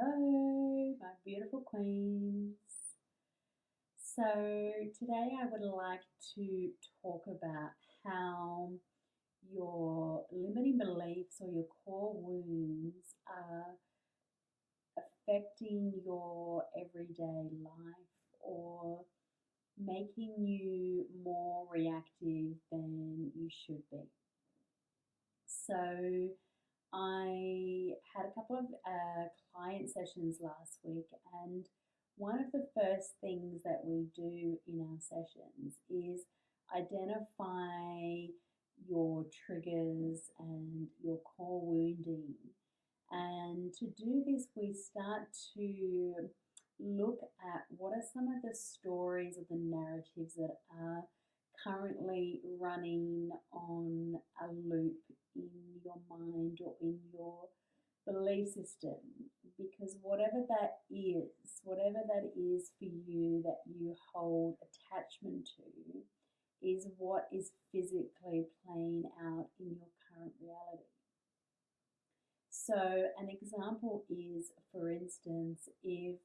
Hello, my beautiful queens. So, today I would like to talk about how your limiting beliefs or your core wounds are affecting your everyday life or making you more reactive than you should be. So, I had a couple of client sessions last week, and one of the first things that we do in our sessions is identify your triggers and your core wounding. And to do this, we start to look at what are some of the stories or the narratives that are currently running on a loop in your mind or in your belief system. Because whatever that is for you that you hold attachment to, is what is physically playing out in your current reality. So, an example is, for instance, if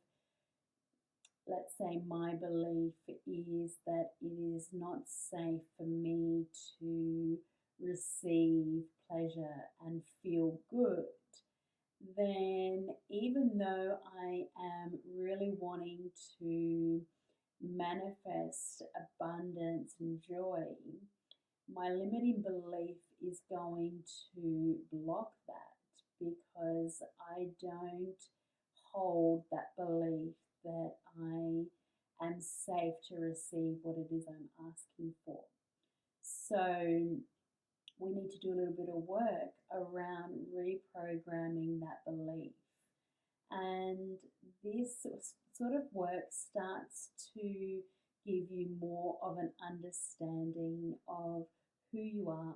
let's say my belief is that it is not safe for me to receive pleasure and feel good, then even though I am really wanting to manifest abundance and joy, my limiting belief is going to block that because I don't hold that belief that I am safe to receive what it is I'm asking for. So we need to do a little bit of work around reprogramming that belief. And this sort of work starts to give you more of an understanding of who you are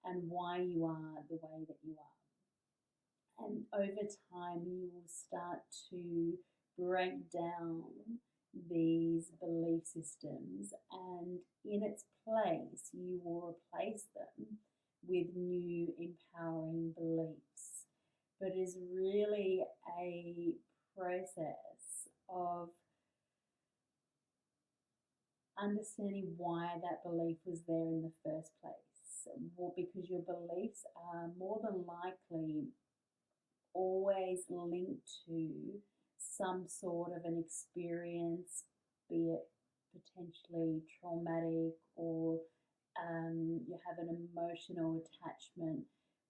and why you are the way that you are. And over time, you will start to break down these belief systems, and in its place, you will replace them with new empowering beliefs. But it is really a process of understanding why that belief was there in the first place. Well, because your beliefs are more than likely always linked to some sort of an experience, be it potentially traumatic or you have an emotional attachment,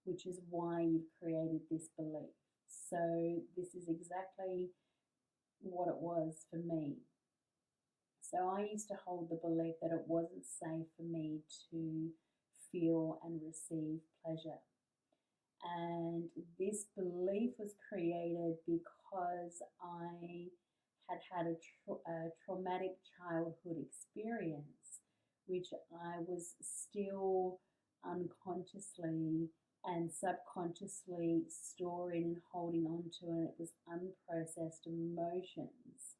which is why you've created this belief. So, this is exactly what it was for me. So, I used to hold the belief that it wasn't safe for me to feel and receive pleasure. And this belief was created because I had a traumatic childhood experience, which I was still unconsciously and subconsciously storing and holding on to, and it was unprocessed emotions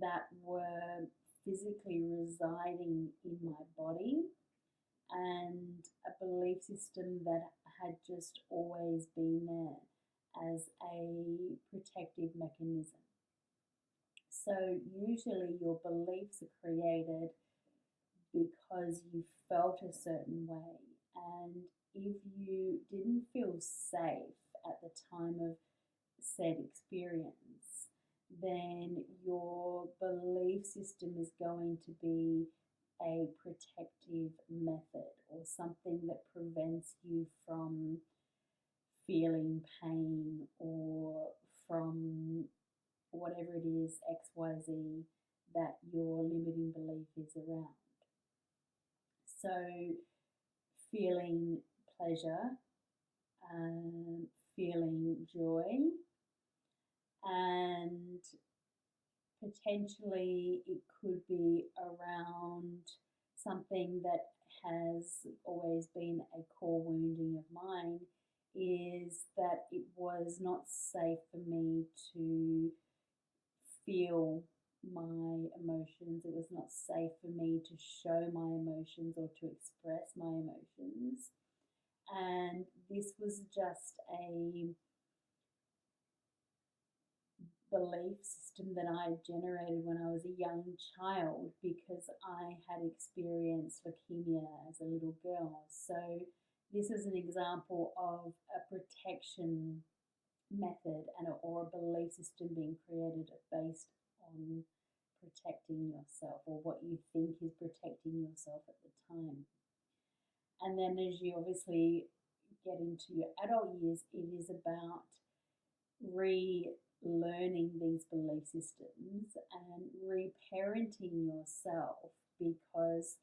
that were physically residing in my body, and a belief system that had just always been there as a protective mechanism. So, usually, your beliefs are created because you felt a certain way. And if you didn't feel safe at the time of said experience, then your belief system is going to be a protective method or something that prevents you from feeling pain or from whatever it is, XYZ, that your limiting belief is around. So, feeling pleasure, feeling joy, and potentially it could be around something that has always been a core wounding of mine, is that it was not safe for me to feel my emotions. It was not safe for me to show my emotions or to express my emotions. And this was just a belief system that I generated when I was a young child because I had experienced leukemia as a little girl. So this is an example of a protection method or a belief system being created based on protecting yourself or what you think is protecting yourself at the time. And then as you obviously get into your adult years, it is about relearning these belief systems and reparenting yourself, because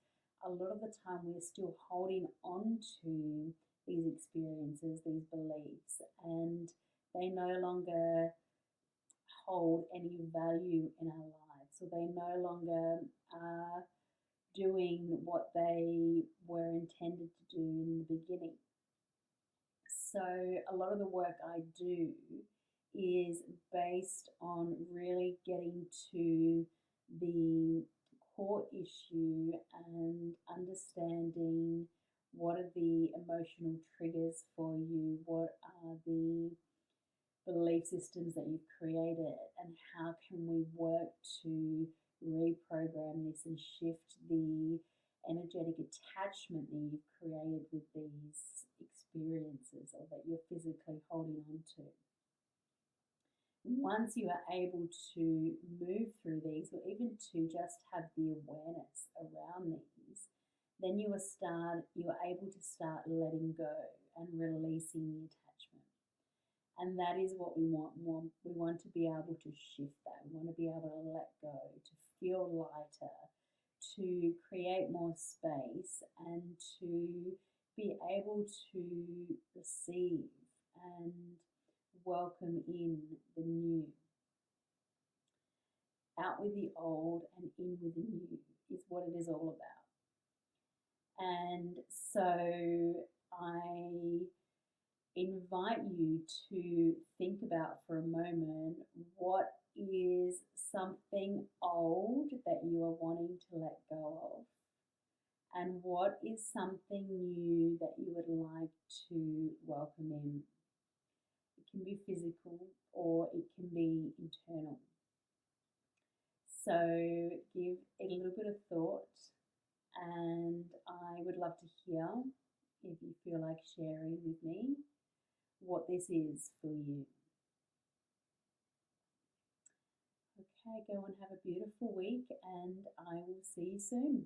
a lot of the time we're still holding on to these experiences, these beliefs, and they no longer hold any value in our lives, so they no longer are doing what they were intended to do in the beginning. So a lot of the work I do is based on really getting to the core issue and understanding what are the emotional triggers for you, what are the belief systems that you've created, and how can we work to reprogram this and shift the energetic attachment that you've created with these experiences or that you're physically holding on to. Once you are able to move through these, or even to just have the awareness around these, then you are able to start letting go and releasing the attachment. And that is what we want. We want to be able to shift that. We want to be able to let go, to feel lighter, to create more space, and to be able to receive and welcome in the new. Out with the old and in with the new is what it is all about. And so I invite you to think about for a moment, what is something old that you are wanting to let go of, and what is something new that you would like to welcome in. It can be physical or it can be internal. So give it a little bit of thought, and I would love to hear, if you feel like sharing with me, what this is for you. Okay, go and have a beautiful week, and I will see you soon.